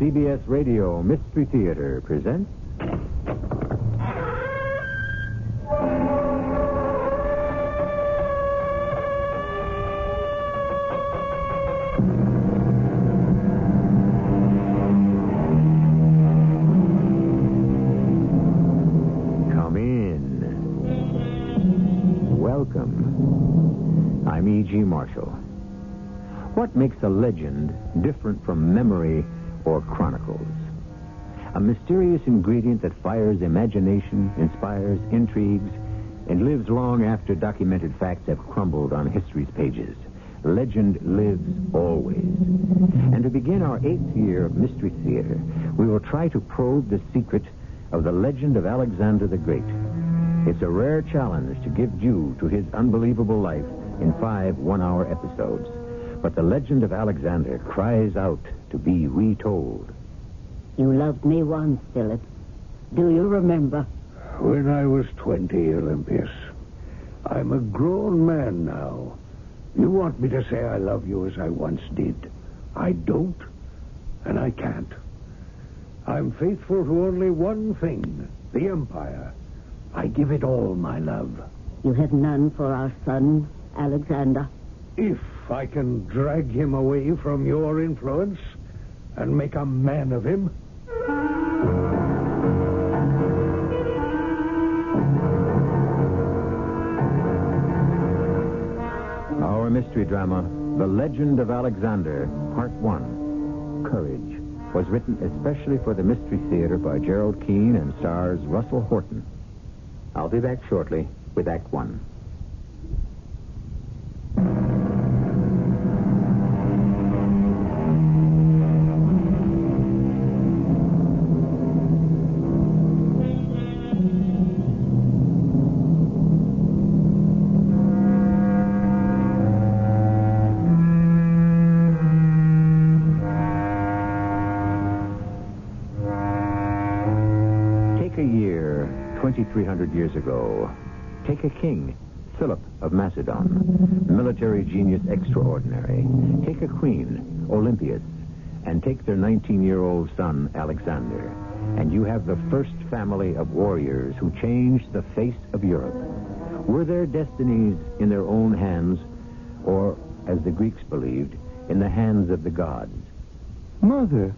CBS Radio Mystery Theater presents... Come in. Welcome. I'm E.G. Marshall. What makes a legend different from memory or chronicles? A mysterious ingredient that fires imagination, inspires intrigues, and lives long after documented facts have crumbled on history's pages. Legend lives always. And to begin our 8th year of Mystery Theater, we will try to probe the secret of the legend of Alexander the Great. It's a rare challenge to give due to his unbelievable life in 5 one-hour episodes. But the legend of Alexander cries out to be retold. You loved me once, Philip. Do you remember? When I was 20, Olympius. I'm a grown man now. You want me to say I love you as I once did. I don't, and I can't. I'm faithful to only one thing, the Empire. I give it all my love. You have none for our son, Alexander. If I can drag him away from your influence and make a man of him. Our mystery drama, The Legend of Alexander, Part 1, Courage, was written especially for the Mystery Theater by Gerald Keane and stars Russell Horton. I'll be back shortly with Act 1. Take a year, 2,300 years ago. Take a king, Philip of Macedon, military genius extraordinary. Take a queen, Olympias, and take their 19-year-old son, Alexander. And you have the first family of warriors who changed the face of Europe. Were their destinies in their own hands, or, as the Greeks believed, in the hands of the gods? Mother,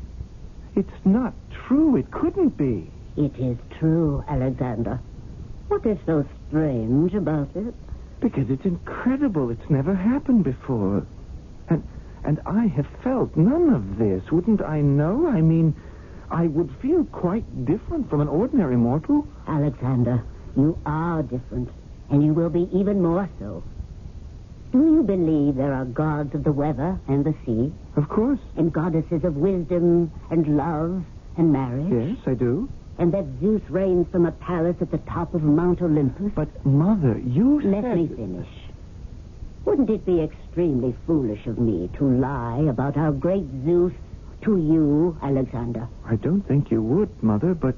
it's not true. It couldn't be. It is true, Alexander. What is so strange about it? Because it's incredible. It's never happened before. And I have felt none of this. Wouldn't I know? I mean, I would feel quite different from an ordinary mortal. Alexander, you are different, and you will be even more so. Do you believe there are gods of the weather and the sea? Of course. And goddesses of wisdom and love and marriage? Yes, I do. And that Zeus reigns from a palace at the top of Mount Olympus? But, Mother, you Let said... me finish. Wouldn't it be extremely foolish of me to lie about our great Zeus to you, Alexander? I don't think you would, Mother, but...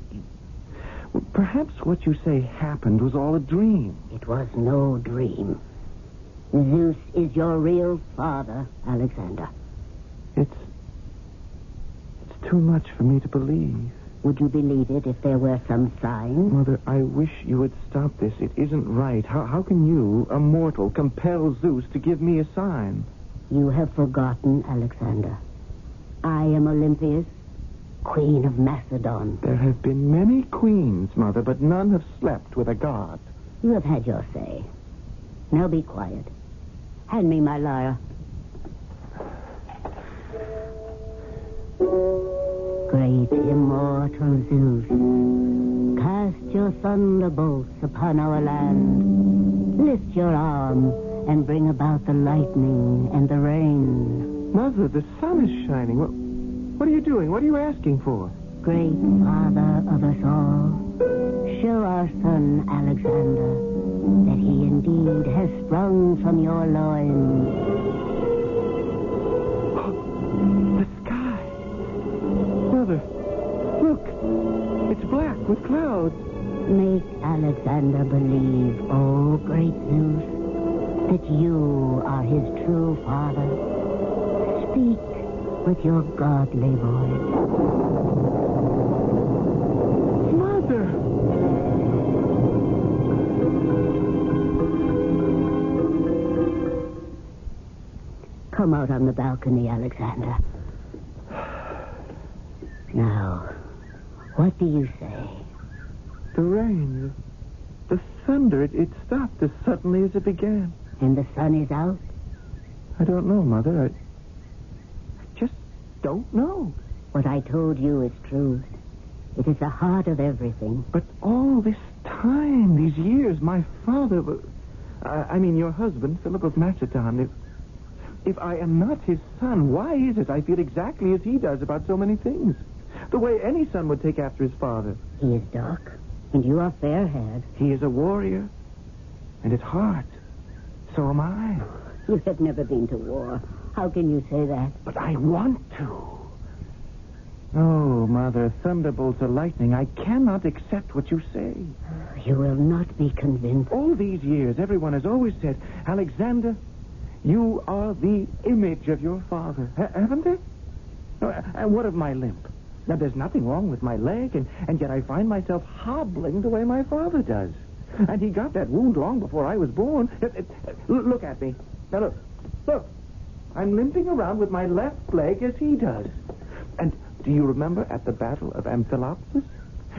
perhaps what you say happened was all a dream. It was no dream. Zeus is your real father, Alexander. It's too much for me to believe. Would you believe it if there were some sign? Mother, I wish you would stop this. It isn't right. How can you, a mortal, compel Zeus to give me a sign? You have forgotten, Alexander. I am Olympias, Queen of Macedon. There have been many queens, Mother, but none have slept with a god. You have had your say. Now be quiet. Hand me my lyre. Great immortal Zeus, cast your thunderbolts upon our land. Lift your arm and bring about the lightning and the rain. Mother, the sun is shining. What are you doing? What are you asking for? Great Father of us all, show our son Alexander that he indeed has sprung from your loins. Mother, look. It's black with clouds. Make Alexander believe, oh great Zeus, that you are his true father. Speak, with your godly voice. Mother! Come out on the balcony, Alexander. Now, what do you say? The rain, the thunder, it stopped as suddenly as it began. And the sun is out? I don't know, Mother. I just don't know. What I told you is true. It is the heart of everything. But all this time, these years, my father... I mean, your husband, Philip of Macedon, if I am not his son, why is it I feel exactly as he does about so many things? The way any son would take after his father. He is dark, and you are fair-haired. He is a warrior, and at heart, so am I. You have never been to war. How can you say that? But I want to. Oh, Mother, thunderbolts or lightning, I cannot accept what you say. You will not be convinced. All these years, everyone has always said, Alexander, you are the image of your father. Haven't they? And what of my limp? Now, there's nothing wrong with my leg, and yet I find myself hobbling the way my father does. And he got that wound long before I was born. Look at me. Now, look. I'm limping around with my left leg as he does. And do you remember at the Battle of Amphilopsis?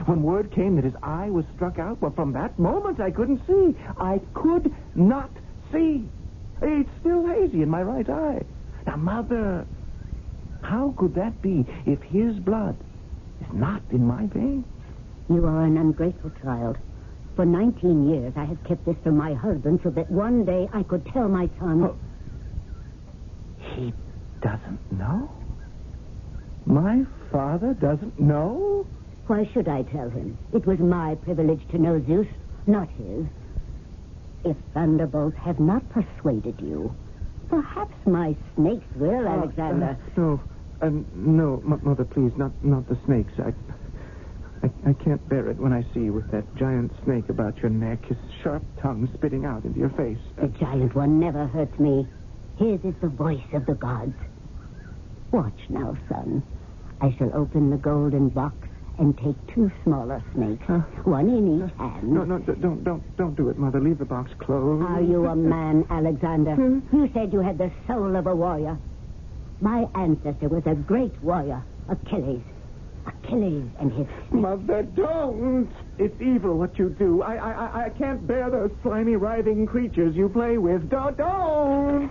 When word came that his eye was struck out? Well, from that moment, I couldn't see. I could not see. It's still hazy in my right eye. Now, Mother, how could that be if his blood is not in my veins? You are an ungrateful child. For 19 years, I have kept this from my husband so that one day I could tell my son... Oh, he doesn't know? My father doesn't know? Why should I tell him? It was my privilege to know Zeus, not his. If thunderbolts have not persuaded you, perhaps my snakes will, Alexander. No, Mother, please, not the snakes. I can't bear it when I see you with that giant snake about your neck, his sharp tongue spitting out into your face. The giant one never hurts me. His is the voice of the gods. Watch now, son. I shall open the golden box and take 2 smaller snakes, one in each hand. No, don't do it, Mother. Leave the box closed. Are you a man, Alexander? You said you had the soul of a warrior. My ancestor was a great warrior, Achilles. Achilles and his snake. Mother, don't! It's evil what you do. I can't bear those slimy, writhing creatures you play with. Don't!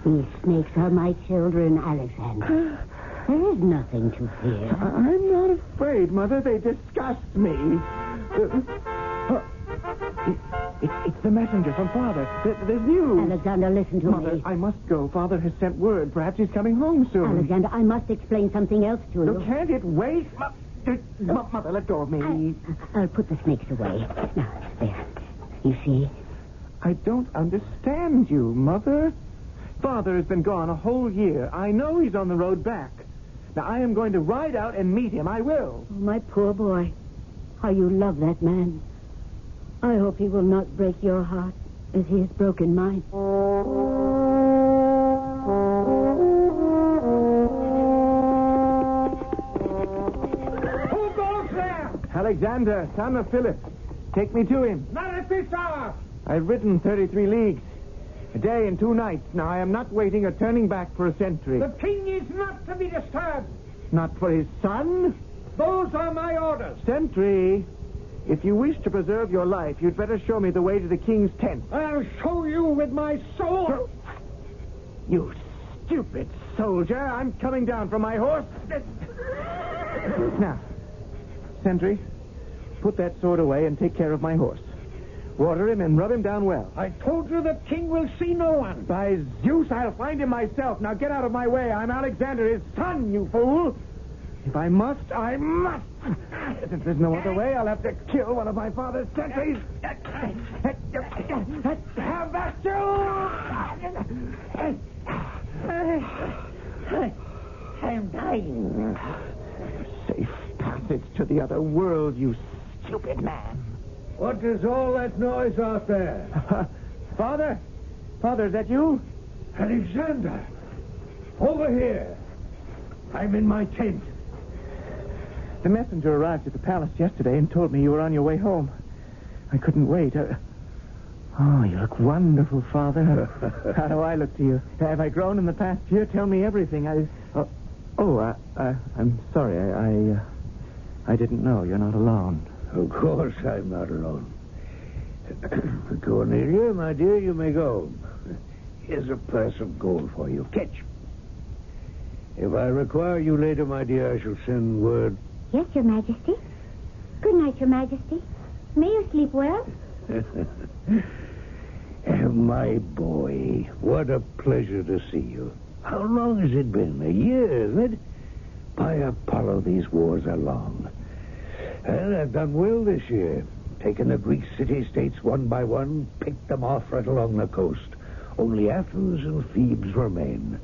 These snakes are my children, Alexander. There is nothing to fear. I'm not afraid, Mother. They disgust me. It's the messenger from Father. There's news. Alexander, listen to Mother, me. I must go. Father has sent word. Perhaps he's coming home soon. Alexander, I must explain something else to you. No, can't it wait? Mother, let go of me. I'll put the snakes away. Now, there. You see? I don't understand you, Mother. Father has been gone a whole year. I know he's on the road back. Now, I am going to ride out and meet him. I will. Oh, my poor boy. How you love that man. I hope he will not break your heart as he has broken mine. Who goes there? Alexander, son of Philip. Take me to him. Not at this hour. I've ridden 33 leagues. A day and 2 nights. Now, I am not waiting or turning back for a sentry. The king is not to be disturbed. Not for his son? Those are my orders. Sentry, if you wish to preserve your life, you'd better show me the way to the king's tent. I'll show you with my sword. You stupid soldier. I'm coming down from my horse. Now, sentry, put that sword away and take care of my horse. Water him and rub him down well. I told you the king will see no one. By Zeus, I'll find him myself. Now get out of my way. I'm Alexander, his son, you fool. If I must, I must. If there's no other way, I'll have to kill one of my father's sentries. Have that I'm dying. Safe passage to the other world, you stupid man. What is all that noise out there? Father? Father, is that you? Alexander, Over here. I'm in my tent. The messenger arrived at the palace yesterday and told me you were on your way home. I couldn't wait. Oh, you look wonderful, Father. How do I look to you? Have I grown in the past year? Tell me everything. I'm sorry. I didn't know. You're not alone. Of course I'm not alone. Cornelia, my dear, you may go. Here's a purse of gold for you. Catch. If I require you later, my dear, I shall send word. Yes, Your Majesty. Good night, Your Majesty. May you sleep well? My boy, what a pleasure to see you. How long has it been? A year, isn't it? By Apollo, these wars are long. Well, I've done well this year. Taken the Greek city-states one by one, picked them off right along the coast. Only Athens and Thebes remain.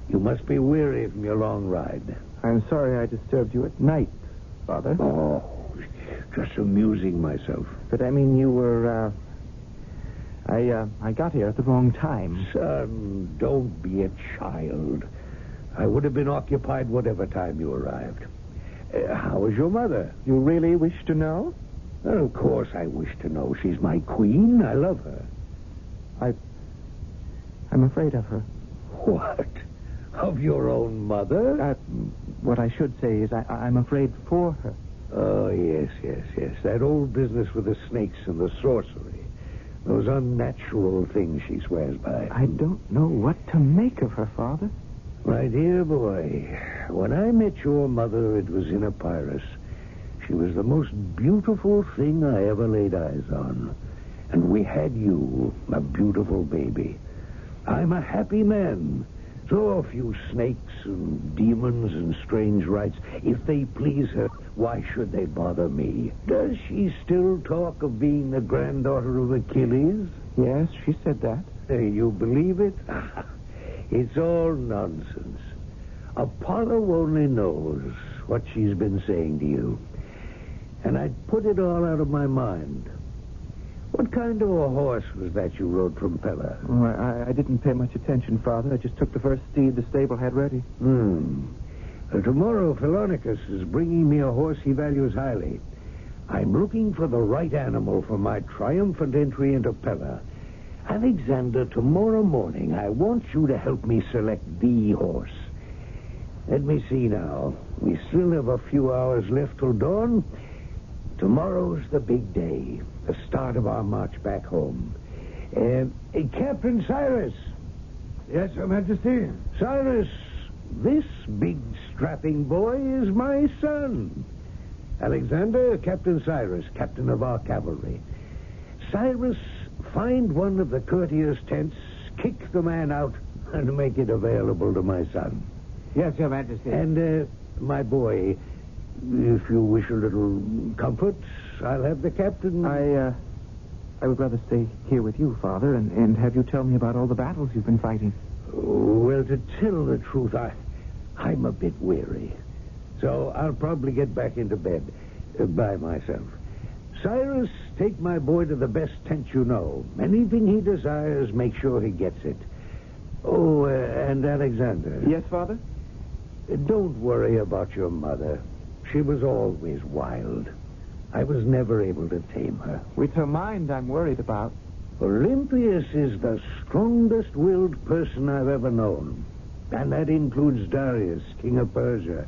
You must be weary from your long ride. I'm sorry I disturbed you at night, Father. Oh, just amusing myself. But I mean, you were, I got here at the wrong time. Son, don't be a child. I would have been occupied whatever time you arrived. How is your mother? You really wish to know? Well, of course I wish to know. She's my queen. I love her. I'm afraid of her. What? Of your own mother? What I should say is I'm afraid for her. Oh, yes. That old business with the snakes and the sorcery. Those unnatural things she swears by. I don't know what to make of her, Father. My dear boy, when I met your mother, it was in Epirus. She was the most beautiful thing I ever laid eyes on. And we had you, a beautiful baby. I'm a happy man. So a few snakes and demons and strange rites, if they please her, why should they bother me? Does she still talk of being the granddaughter of Achilles? Yes, she said that. You believe it? It's all nonsense. Apollo only knows what she's been saying to you. And I'd put it all out of my mind. What kind of a horse was that you rode from Pella? Oh, I didn't pay much attention, Father. I just took the first steed the stable had ready. Tomorrow, Philonicus is bringing me a horse he values highly. I'm looking for the right animal for my triumphant entry into Pella. Alexander, tomorrow morning, I want you to help me select the horse. Let me see now. We still have a few hours left till dawn. Tomorrow's the big day, the start of our march back home. Captain Cyrus. Yes, Your Majesty? Cyrus, this big strapping boy is my son. Alexander, Captain Cyrus, captain of our cavalry. Cyrus, find one of the courtiers' tents, kick the man out, and make it available to my son. Yes, Your Majesty. And, my boy, if you wish a little comfort, I'll have the captain... I would rather stay here with you, Father, and have you tell me about all the battles you've been fighting. Well, to tell the truth, I'm a bit weary. So I'll probably get back into bed by myself. Cyrus, take my boy to the best tent you know. Anything he desires, make sure he gets it. Oh, and Alexander. Yes, Father? Don't worry about your mother. She was always wild. I was never able to tame her. It's her mind I'm worried about. Olympias is the strongest-willed person I've ever known. And that includes Darius, king of Persia,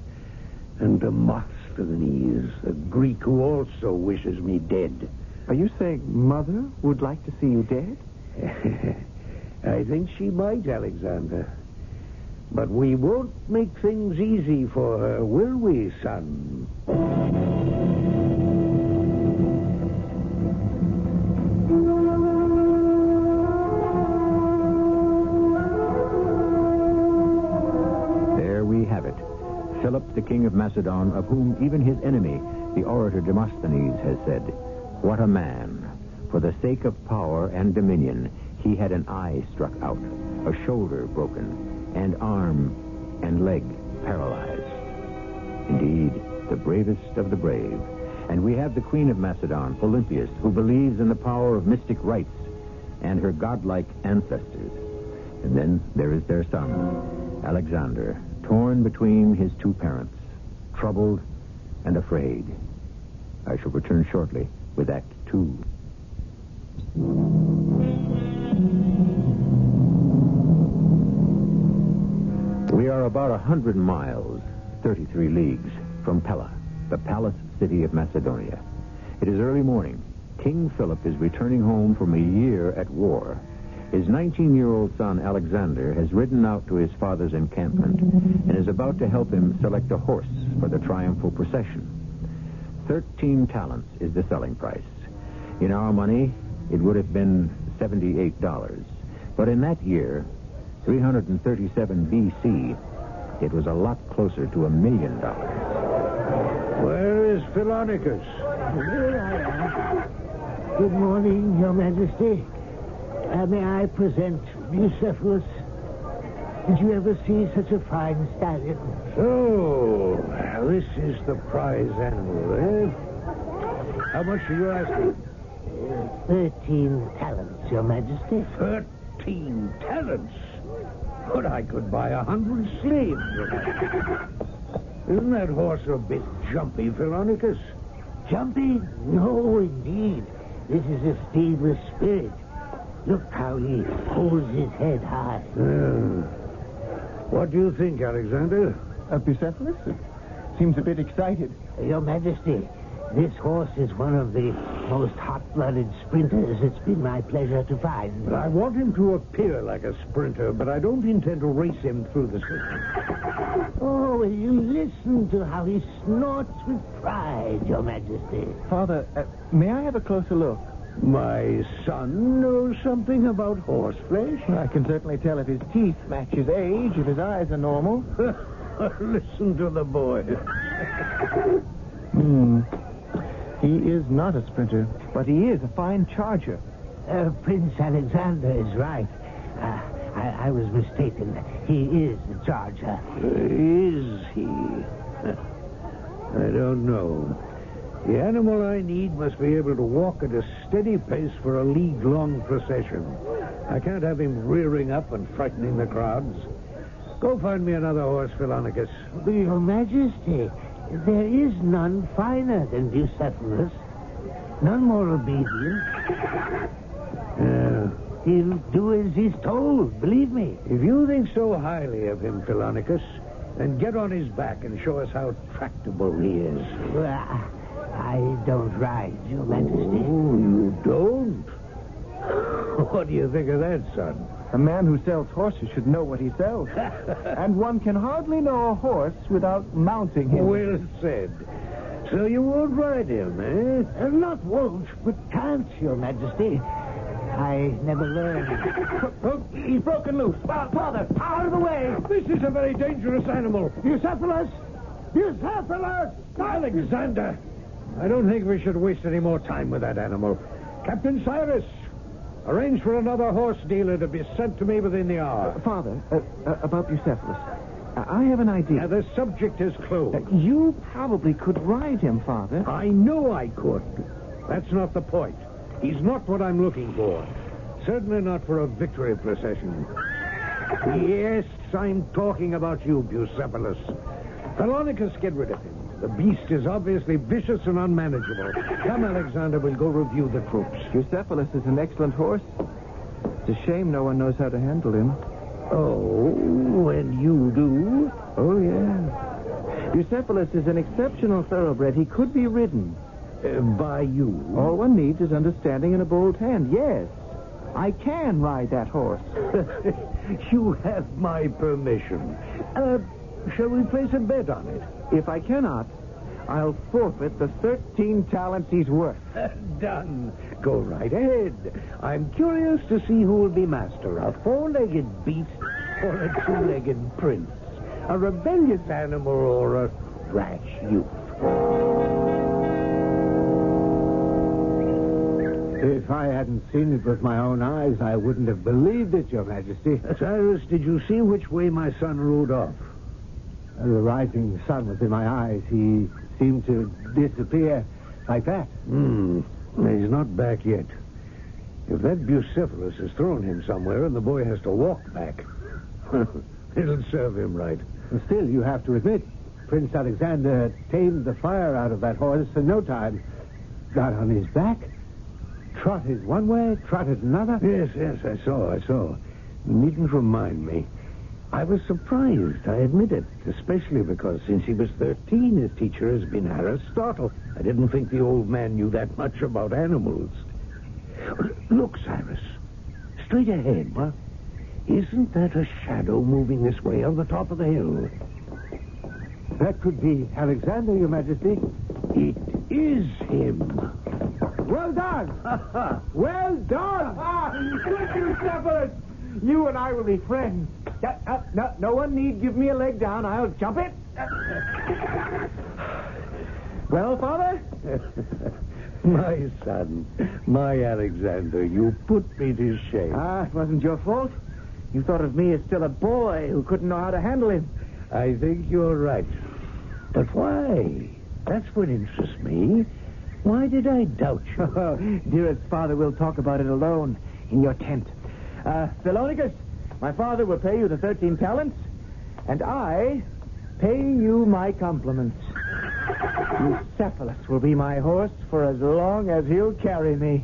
and Demosthenes, a Greek who also wishes me dead. Are you saying Mother would like to see you dead? I think she might, Alexander. But we won't make things easy for her, will we, son? There we have it. Philip, the king of Macedon, of whom even his enemy, the orator Demosthenes, has said, "What a man! For the sake of power and dominion, he had an eye struck out, a shoulder broken, and arm and leg paralyzed." Indeed, the bravest of the brave. And we have the queen of Macedon, Olympias, who believes in the power of mystic rites and her godlike ancestors. And then there is their son, Alexander, torn between his two parents, troubled and afraid. I shall return shortly with Act 2. We are about 100 miles, 33 leagues, from Pella, the palace city of Macedonia. It is early morning. King Philip is returning home from a year at war. His 19-year-old son, Alexander, has ridden out to his father's encampment and is about to help him select a horse for the triumphal procession. 13 talents is the selling price. In our money, it would have been $78. But in that year, 337 B.C., it was a lot closer to $1 million. Where is Philonicus? Here I am. Good morning, Your Majesty. May I present Bucephalus? Did you ever see such a fine stallion? So, this is the prize animal, eh? How much are you asking? 13 talents, Your Majesty. 13 talents? But I could buy 100 slaves with that. Isn't that horse a bit jumpy, Philonicus? Jumpy? No, indeed. This is a steed with spirit. Look how he holds his head high. What do you think, Alexander? Bucephalus? Seems a bit excited. Your Majesty, this horse is one of the most hot-blooded sprinters it's been my pleasure to find. But I want him to appear like a sprinter, but I don't intend to race him through the city. Oh, will you listen to how he snorts with pride, Your Majesty? Father, may I have a closer look? My son knows something about horseflesh. I can certainly tell if his teeth match his age, if his eyes are normal. Listen to the boy. He is not a sprinter, but he is a fine charger. Prince Alexander is right. I was mistaken. He is the charger. Is he? I don't know. The animal I need must be able to walk at a steady pace for a league-long procession. I can't have him rearing up and frightening the crowds. Go find me another horse, Philonicus. Your Majesty, there is none finer than Bucephalus. None more obedient. He'll do as he's told, believe me. If you think so highly of him, Philonicus, then get on his back and show us how tractable he is. Well, I don't ride, Your Majesty. Oh, you don't? What do you think of that, son? A man who sells horses should know what he sells. And one can hardly know a horse without mounting him. Well said. So you won't ride him, eh? Not won't, but can't, Your Majesty. I never learned. Oh, he's broken loose. Father, out of the way! This is a very dangerous animal. Bucephalus! Bucephalus! Alexander! I don't think we should waste any more time with that animal. Captain Cyrus, arrange for another horse dealer to be sent to me within the hour. Father, about Bucephalus. I have an idea. Now, the subject is closed. You probably could ride him, Father. I know I could. That's not the point. He's not what I'm looking for. Certainly not for a victory procession. Yes, I'm talking about you, Bucephalus. Philonicus, get rid of him. The beast is obviously vicious and unmanageable. Come, Alexander, we'll go review the troops. Bucephalus is an excellent horse. It's a shame no one knows how to handle him. Oh, and you do? Oh, yeah. Bucephalus is an exceptional thoroughbred. He could be ridden. By you? All one needs is understanding and a bold hand. Yes, I can ride that horse. You have my permission. Shall we place a bet on it? If I cannot, I'll forfeit the 13 talents he's worth. Done. Go right ahead. I'm curious to see who will be master, a four-legged beast or a two-legged prince, a rebellious animal or a rash youth. If I hadn't seen it with my own eyes, I wouldn't have believed it, Your Majesty. Cyrus, did you see which way my son rode off? The rising sun was in my eyes. He seemed to disappear like that. He's not back yet. If that Bucephalus has thrown him somewhere and the boy has to walk back, it'll serve him right. And still, you have to admit, Prince Alexander tamed the fire out of that horse in no time. Got on his back, trotted one way, trotted another. Yes, I saw. You needn't remind me. I was surprised, I admit it, especially because since he was 13, his teacher has been Aristotle. I didn't think the old man knew that much about animals. Look, Cyrus, straight ahead. What? Isn't that a shadow moving this way on the top of the hill? That could be Alexander, Your Majesty. It is him. Well done! Well done! Good Bucephalus! You and I will be friends. No one need give me a leg down. I'll jump it. Well, Father? My son, my Alexander, you put me to shame. It wasn't your fault. You thought of me as still a boy who couldn't know how to handle him. I think you're right. But why? That's what interests me. Why did I doubt you? Dearest Father, we'll talk about it alone in your tent. Philonicus, my father will pay you the 13 talents, and I pay you my compliments. Bucephalus will be my horse for as long as he'll carry me.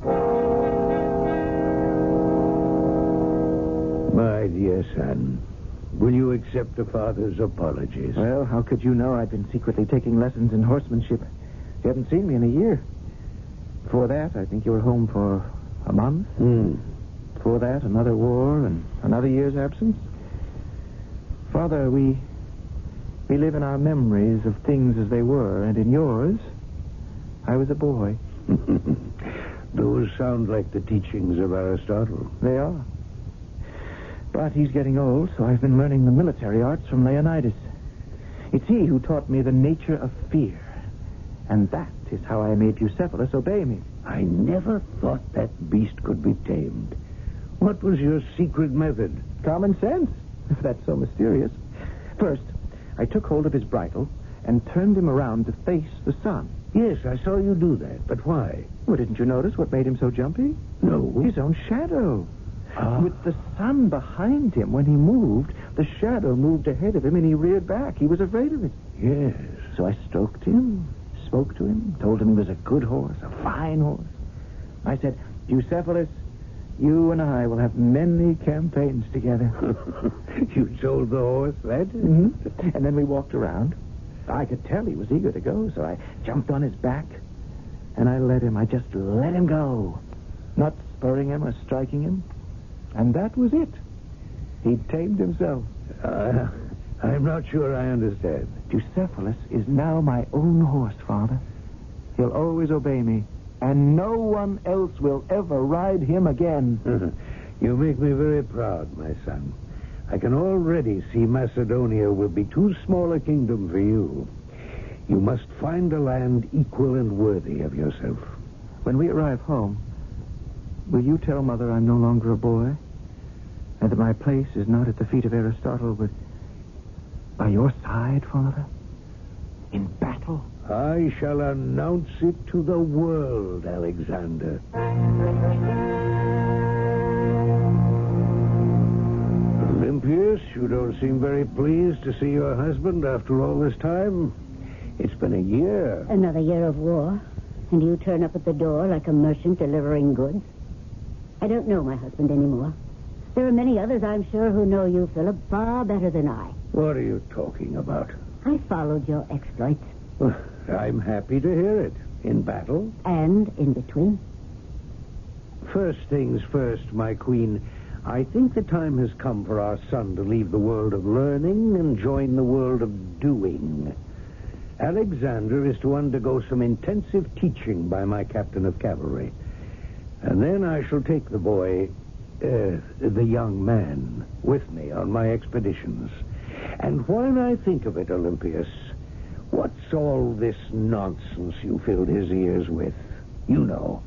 My dear son, will you accept the father's apologies? Well, how could you know I'd been secretly taking lessons in horsemanship? You haven't seen me in a year. Before that, I think you were home for a month. Before that, another war and another year's absence. Father, we live in our memories of things as they were, and in yours, I was a boy. Those sound like the teachings of Aristotle. They are. But he's getting old, so I've been learning the military arts from Leonidas. It's he who taught me the nature of fear. And that is how I made Bucephalus obey me. I never thought that beast could be tamed. What was your secret method? Common sense, if that's so mysterious. First, I took hold of his bridle and turned him around to face the sun. Yes, I saw you do that, but why? Well, didn't you notice what made him so jumpy? No. His own shadow. With the sun behind him, when he moved, the shadow moved ahead of him and he reared back. He was afraid of it. Yes. So I stroked him, spoke to him, told him he was a good horse, a fine horse. I said, Bucephalus, you and I will have many campaigns together. You told the horse that? Mm-hmm. And then we walked around. I could tell he was eager to go, so I jumped on his back, and I just let him go, not spurring him or striking him. And that was it. He'd tamed himself. I'm not sure I understand. Bucephalus is now my own horse, Father. He'll always obey me, and no one else will ever ride him again. You make me very proud, my son. I can already see Macedonia will be too small a kingdom for you. You must find a land equal and worthy of yourself. When we arrive home, will you tell Mother I'm no longer a boy? And that my place is not at the feet of Aristotle, but by your side, Father? In battle? I shall announce it to the world, Alexander. Olympius, you don't seem very pleased to see your husband after all this time. It's been a year. Another year of war, and you turn up at the door like a merchant delivering goods. I don't know my husband anymore. There are many others, I'm sure, who know you, Philip, far better than I. What are you talking about? I followed your exploits. I'm happy to hear it. In battle? And in between. First things first, my queen. I think the time has come for our son to leave the world of learning and join the world of doing. Alexander is to undergo some intensive teaching by my captain of cavalry. And then I shall take the boy, the young man, with me on my expeditions. And when I think of it, Olympius, what's all this nonsense you filled his ears with? You know,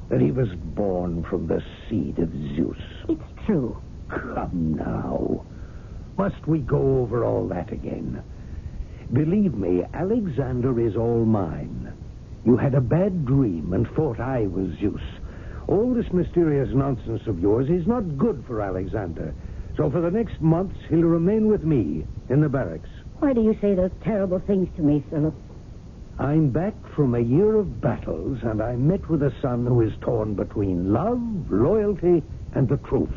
that he was born from the seed of Zeus. It's true. Come now. Must we go over all that again? Believe me, Alexander is all mine. You had a bad dream and thought I was Zeus. All this mysterious nonsense of yours is not good for Alexander. So for the next months, he'll remain with me in the barracks. Why do you say those terrible things to me, Philip? I'm back from a year of battles, and I met with a son who is torn between love, loyalty, and the truth.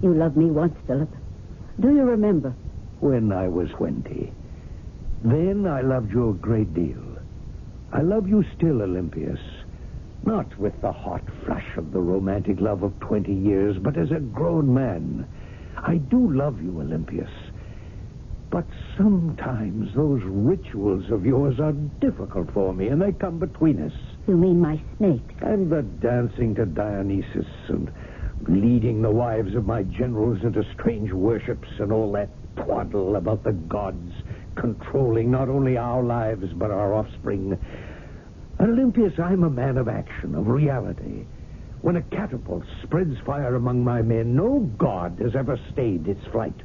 You loved me once, Philip. Do you remember? When I was 20. Then I loved you a great deal. I love you still, Olympias. Not with the hot flush of the romantic love of 20 years, but as a grown man. I do love you, Olympias. But sometimes those rituals of yours are difficult for me, and they come between us. You mean my snakes? And the dancing to Dionysus, and leading the wives of my generals into strange worships, and all that twaddle about the gods controlling not only our lives, but our offspring. Olympias, I'm a man of action, of reality. When a catapult spreads fire among my men, no god has ever stayed its flight.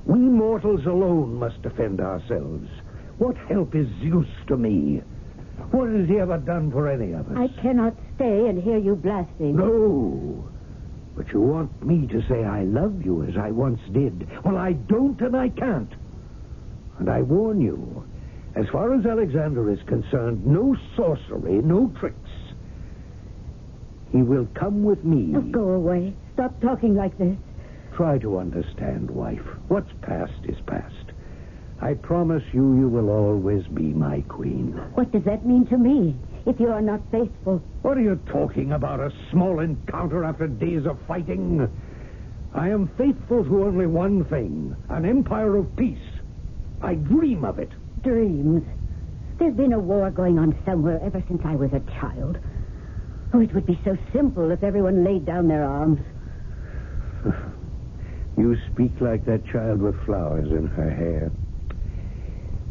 We mortals alone must defend ourselves. What help is Zeus to me? What has he ever done for any of us? I cannot stay and hear you blaspheme. No. But you want me to say I love you as I once did. Well, I don't and I can't. And I warn you, as far as Alexander is concerned, no sorcery, no tricks. He will come with me. Oh, go away. Stop talking like this. Try to understand, wife. What's past is past. I promise you, you will always be my queen. What does that mean to me, if you are not faithful? What are you talking about, a small encounter after days of fighting? I am faithful to only one thing, an empire of peace. I dream of it. Dreams. There's been a war going on somewhere ever since I was a child. Oh, it would be so simple if everyone laid down their arms. You speak like that child with flowers in her hair.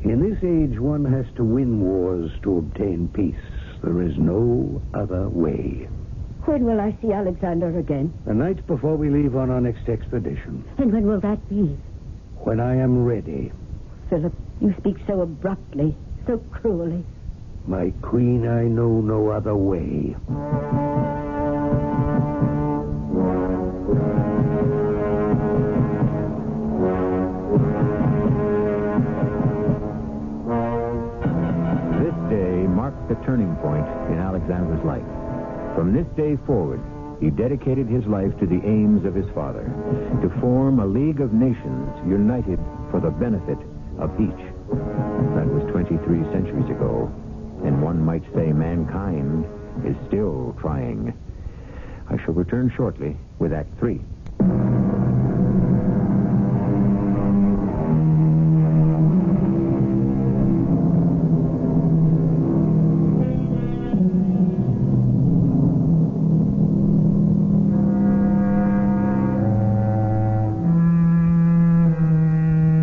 In this age, one has to win wars to obtain peace. There is no other way. When will I see Alexander again? The night before we leave on our next expedition. And when will that be? When I am ready. Philip, you speak so abruptly, so cruelly. My queen, I know no other way. This day marks the turning point in Alexander's life. From this day forward, he dedicated his life to the aims of his father, to form a League of Nations united for the benefit of each. That was 23 centuries ago, and one might say mankind is still trying. I shall return shortly with Act 3.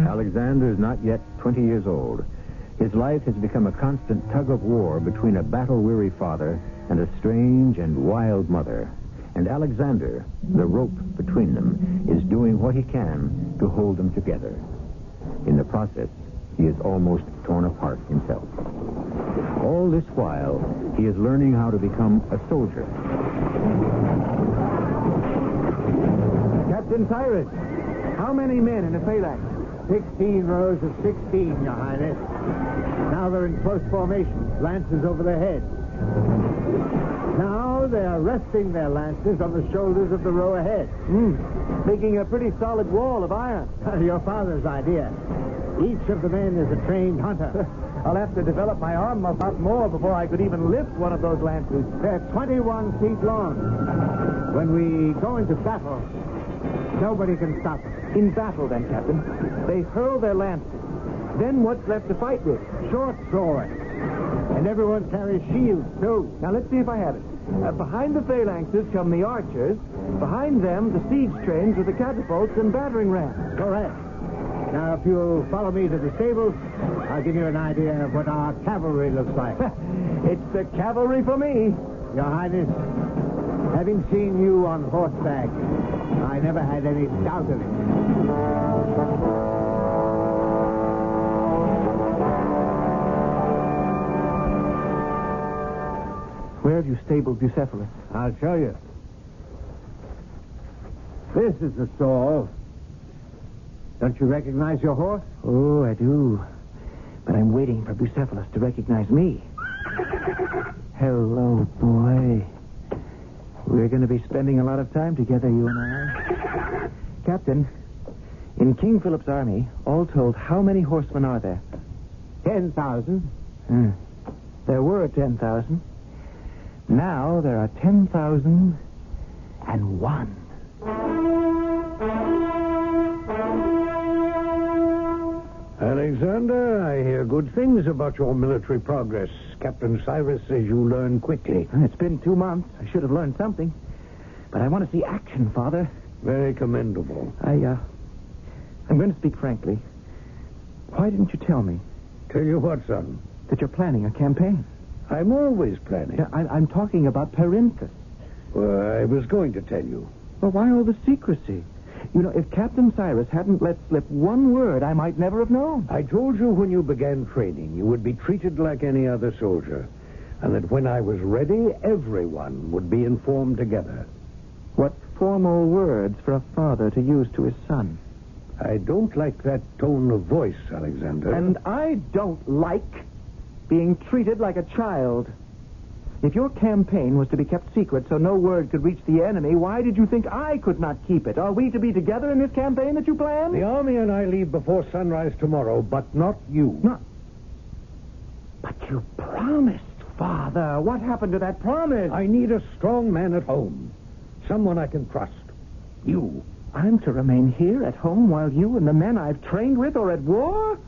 Alexander is not yet 20 years old. His life has become a constant tug-of-war between a battle-weary father and a strange and wild mother. And Alexander, the rope between them, is doing what he can to hold them together. In the process, he is almost torn apart himself. All this while, he is learning how to become a soldier. Captain Cyrus, how many men in a phalanx? 16 rows of 16, Your Highness. Now they're in close formation, lances over their heads. Now they are resting their lances on the shoulders of the row ahead. Making a pretty solid wall of iron. Your father's idea. Each of the men is a trained hunter. I'll have to develop my arm a lot more before I could even lift one of those lances. They're 21 feet long. When we go into battle, nobody can stop us. In battle, then, Captain, they hurl their lances. Then what's left to fight with? Short swords. And everyone carries shields, too. Now, let's see if I have it. Behind the phalanxes come the archers. Behind them, the siege trains with the catapults and battering rams. Correct. Now, if you'll follow me to the stables, I'll give you an idea of what our cavalry looks like. It's the cavalry for me. Your Highness, having seen you on horseback, I never had any doubt of it. Where have you stabled Bucephalus? I'll show you. This is the stall. Don't you recognize your horse? Oh, I do. But I'm waiting for Bucephalus to recognize me. Hello, boy. We're going to be spending a lot of time together, you and I. Captain, in King Philip's army, all told, how many horsemen are there? 10,000. There were 10,000. Now there are 10,001. Alexander, I hear good things about your military progress. Captain Cyrus says you learn quickly. It's been 2 months. I should have learned something. But I want to see action, Father. Very commendable. I'm going to speak frankly. Why didn't you tell me Tell you what, son. that you're planning a campaign? I'm always planning. Yeah, I'm talking about Perinthus. Well, I was going to tell you. Well, why all the secrecy? You know, if Captain Cyrus hadn't let slip one word, I might never have known. I told you when you began training you would be treated like any other soldier, and that when I was ready, everyone would be informed together. What formal words for a father to use to his son. I don't like that tone of voice, Alexander. And I don't like being treated like a child. If your campaign was to be kept secret so no word could reach the enemy, why did you think I could not keep it? Are we to be together in this campaign that you planned? The army and I leave before sunrise tomorrow, but not you. No. But you promised, Father. What happened to that promise? I need a strong man at home. Someone I can trust. You. I'm to remain here at home while you and the men I've trained with are at war?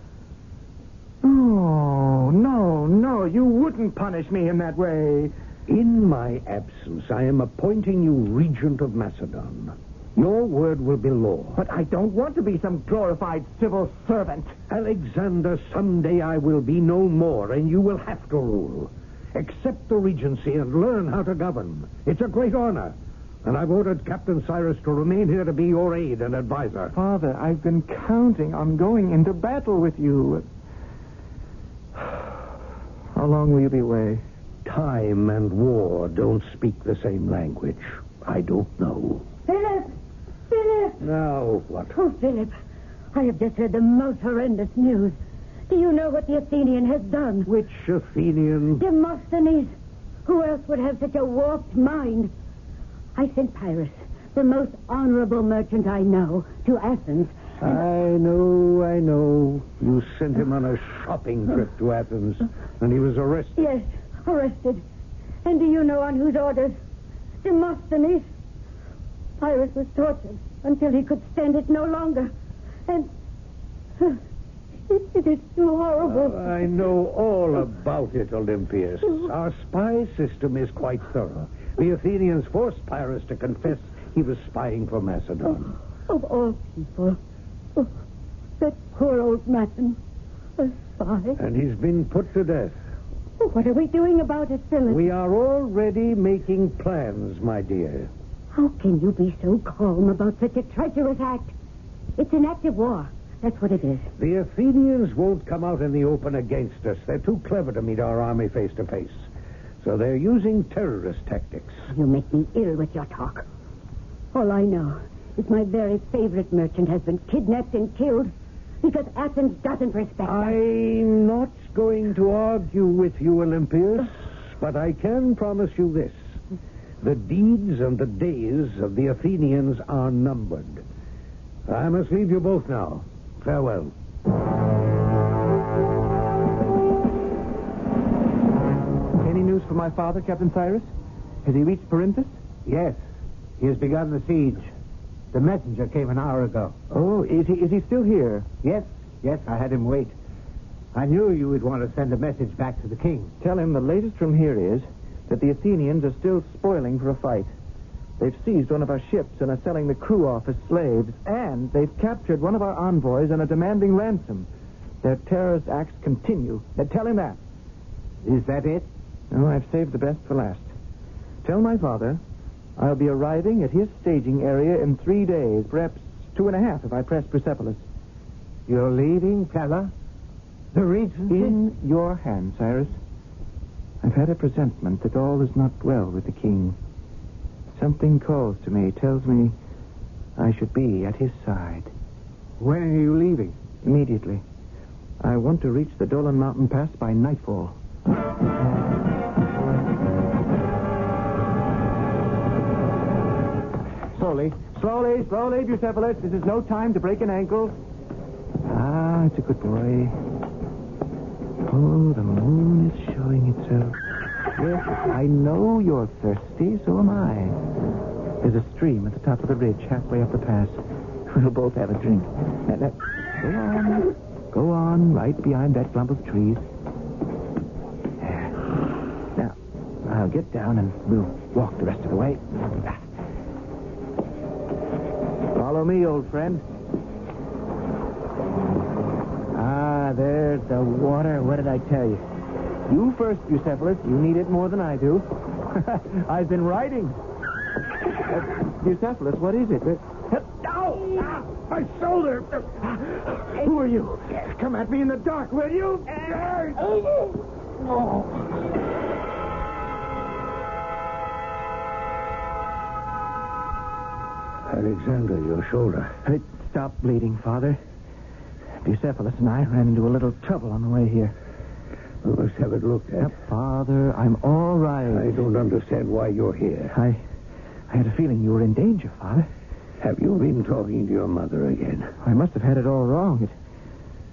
Oh, no, you wouldn't punish me in that way. In my absence, I am appointing you regent of Macedon. Your word will be law. But I don't want to be some glorified civil servant. Alexander, someday I will be no more, and you will have to rule. Accept the regency and learn how to govern. It's a great honor. And I've ordered Captain Cyrus to remain here to be your aide and advisor. Father, I've been counting on going into battle with you. How long will you be away? Time and war don't speak the same language. I don't know. Philip! Now, what? Oh, Philip, I have just heard the most horrendous news. Do you know what the Athenian has done? Which Athenian? Demosthenes. Who else would have such a warped mind? I sent Pyrrhus, the most honorable merchant I know, to Athens. I know. You sent him on a shopping trip to Athens, and he was arrested. Yes, arrested. And do you know on whose orders? Demosthenes. Pyrrhus was tortured until he could stand it no longer. And it is too horrible. I know all about it, Olympias. Our spy system is quite thorough. The Athenians forced Pyrrhus to confess he was spying for Macedon. Of all people. Oh, that poor old man. A spy. And he's been put to death. Oh, what are we doing about it, Philip? We are already making plans, my dear. How can you be so calm about such a treacherous act? It's an act of war. That's what it is. The Athenians won't come out in the open against us. They're too clever to meet our army face to face. So they're using terrorist tactics. You make me ill with your talk. All I know is my very favorite merchant has been kidnapped and killed because Athens doesn't respect us. I'm not going to argue with you, Olympias, but I can promise you this. The deeds and the days of the Athenians are numbered. I must leave you both now. Farewell. Any news from my father, Captain Cyrus? Has he reached Perinthus? Yes. He has begun the siege. The messenger came an hour ago. Oh, is he still here? Yes, I had him wait. I knew you would want to send a message back to the king. Tell him the latest from here is that the Athenians are still spoiling for a fight. They've seized one of our ships and are selling the crew off as slaves, and they've captured one of our envoys and are demanding ransom. Their terrorist acts continue. Now, tell him that. Is that it? No, I've saved the best for last. Tell my father I'll be arriving at his staging area in 3 days, perhaps 2.5 if I press Persepolis. You're leaving, Pella? The Regency? In your hands, Cyrus. I've had a presentiment that all is not well with the king. Something calls to me, tells me I should be at his side. When are you leaving? Immediately. I want to reach the Dolan Mountain Pass by nightfall. Slowly, Bucephalus. This is no time to break an ankle. Ah, it's a good boy. Oh, the moon is showing itself. Yes, I know you're thirsty, so am I. There's a stream at the top of the ridge, halfway up the pass. We'll both have a drink. Go on, right behind that clump of trees. There. Now, I'll get down and we'll walk the rest of the way. Follow me, old friend. Ah, there's the water. What did I tell you? You first, Bucephalus. You need it more than I do. I've been riding. Bucephalus, what is it? Ow! My shoulder! Who are you? Come at me in the dark, will you? Alexander, your shoulder. It stopped bleeding, Father. Bucephalus and I ran into a little trouble on the way here. We must have it looked at. Father, I'm all right. I don't understand why you're here. I had a feeling you were in danger, Father. Have you been talking to your mother again? I must have had it all wrong.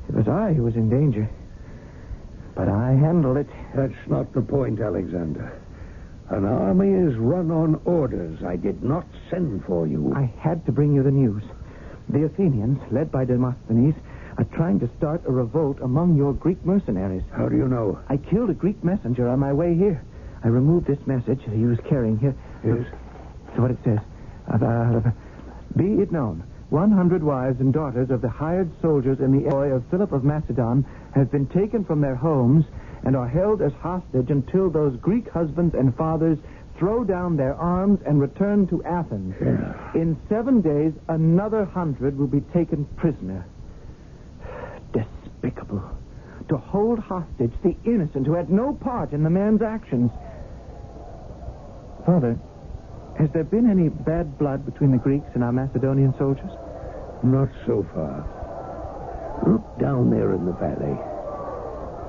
It was I who was in danger. But I handled it. That's not the point, Alexander. An army is run on orders. I did not send for you. I had to bring you the news. The Athenians, led by Demosthenes, are trying to start a revolt among your Greek mercenaries. How do you know? I killed a Greek messenger on my way here. I removed this message he was carrying here. Yes? So what it says. Be it known, 100 wives and daughters of the hired soldiers in the employ of Philip of Macedon have been taken from their homes and are held as hostage until those Greek husbands and fathers throw down their arms and return to Athens. Yeah. In 7 days, another 100 will be taken prisoner. Despicable. To hold hostage the innocent who had no part in the man's actions. Father, has there been any bad blood between the Greeks and our Macedonian soldiers? Not so far. Look down there in the valley.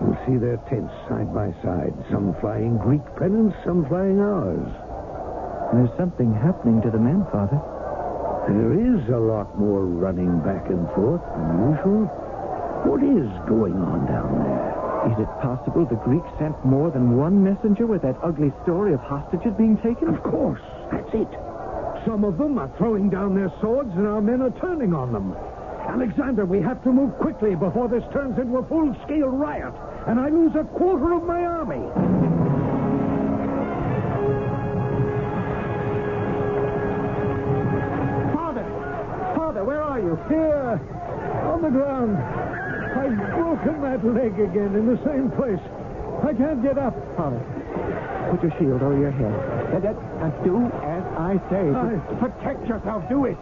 You'll see their tents side by side. Some flying Greek pennants, some flying ours. There's something happening to the men, Father. There is a lot more running back and forth than usual. What is going on down there? Is it possible the Greeks sent more than one messenger with that ugly story of hostages being taken? Of course. That's it. Some of them are throwing down their swords and our men are turning on them. Alexander, we have to move quickly before this turns into a full-scale riot, and I lose a quarter of my army. Father, where are you? Here, on the ground. I've broken that leg again in the same place. I can't get up. Father, put your shield over your head. Do as I say. Protect yourself. Do it.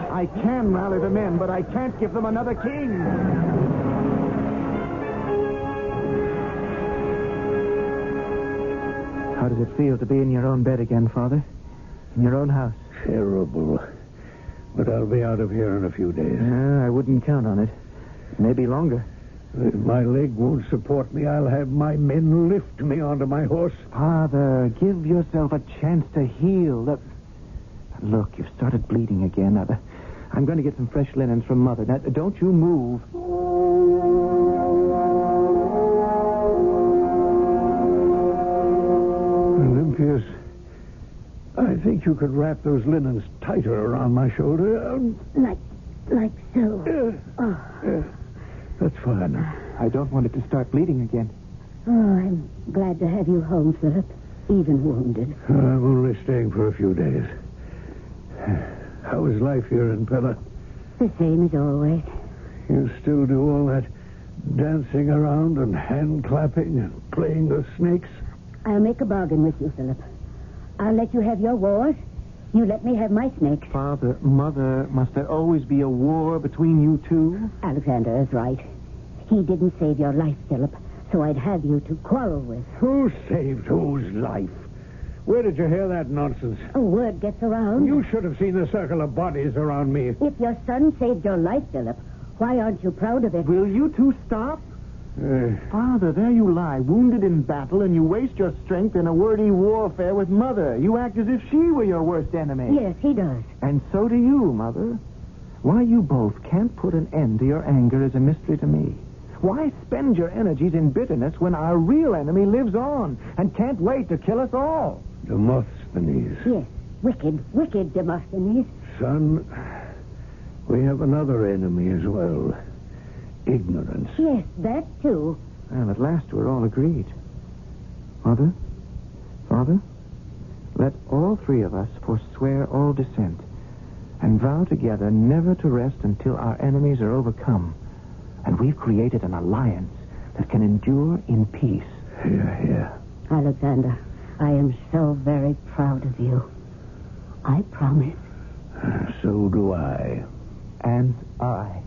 I can rally the men, but I can't give them another king. How does it feel to be in your own bed again, Father? In your own house? Terrible. But I'll be out of here in a few days. I wouldn't count on it. Maybe longer. If my leg won't support me, I'll have my men lift me onto my horse. Father, give yourself a chance to heal. Look, you've started bleeding again. I'm going to get some fresh linens from Mother. Now, don't you move. Olympius, I think you could wrap those linens tighter around my shoulder. Like so. That's fine. I don't want it to start bleeding again. Oh, I'm glad to have you home, Philip. Even wounded. I'm only staying for a few days. How is life here in Pella? The same as always. You still do all that dancing around and hand clapping and playing the snakes? I'll make a bargain with you, Philip. I'll let you have your wars. You let me have my snakes. Father, Mother, must there always be a war between you two? Alexander is right. He didn't save your life, Philip, so I'd have you to quarrel with. Who saved whose life? Where did you hear that nonsense? A word gets around. You should have seen the circle of bodies around me. If your son saved your life, Philip, why aren't you proud of it? Will you two stop? Father, there you lie, wounded in battle, and you waste your strength in a wordy warfare with Mother. You act as if she were your worst enemy. Yes, he does. And so do you, Mother. Why you both can't put an end to your anger is a mystery to me. Why spend your energies in bitterness when our real enemy lives on and can't wait to kill us all? Demosthenes. Yes, wicked Demosthenes. Son, we have another enemy as well. Ignorance. Yes, that too. Well, at last we're all agreed. Mother, Father, let all three of us forswear all dissent and vow together never to rest until our enemies are overcome. And we've created an alliance that can endure in peace. Here. Alexander, I am so very proud of you. I promise. So do I. And I.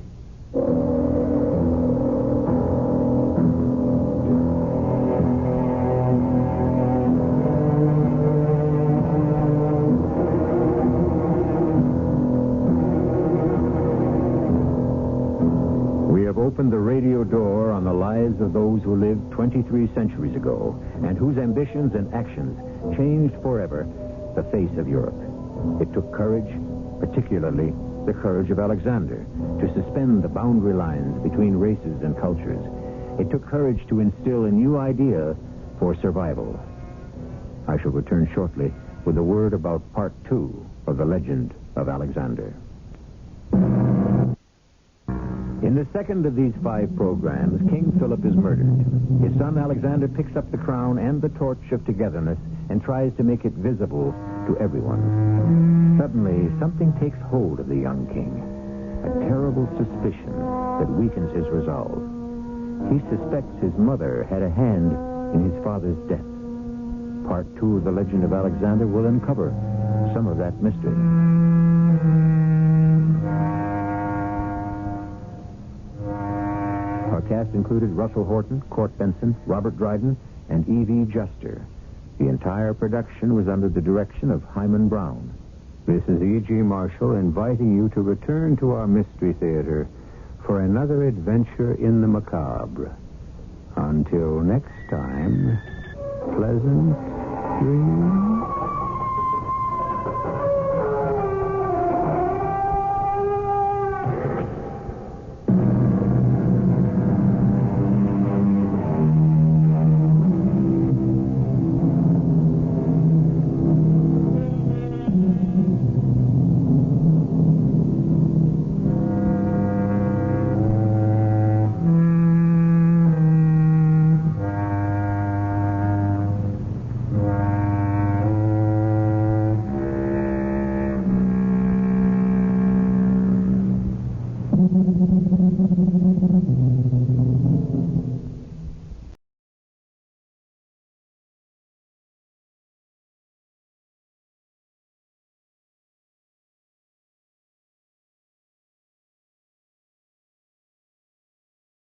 Opened the radio door on the lives of those who lived 23 centuries ago and whose ambitions and actions changed forever the face of Europe. It took courage, particularly the courage of Alexander, to suspend the boundary lines between races and cultures. It took courage to instill a new idea for survival. I shall return shortly with a word about Part 2 of the legend of Alexander. In the second of these 5 programs, King Philip is murdered. His son Alexander picks up the crown and the torch of togetherness and tries to make it visible to everyone. Suddenly, something takes hold of the young king, a terrible suspicion that weakens his resolve. He suspects his mother had a hand in his father's death. Part 2 of the legend of Alexander will uncover some of that mystery. Our cast included Russell Horton, Court Benson, Robert Dryden, and E.V. Juster. The entire production was under the direction of Hyman Brown. This is E.G. Marshall inviting you to return to our Mystery Theater for another adventure in the macabre. Until next time, pleasant dreams.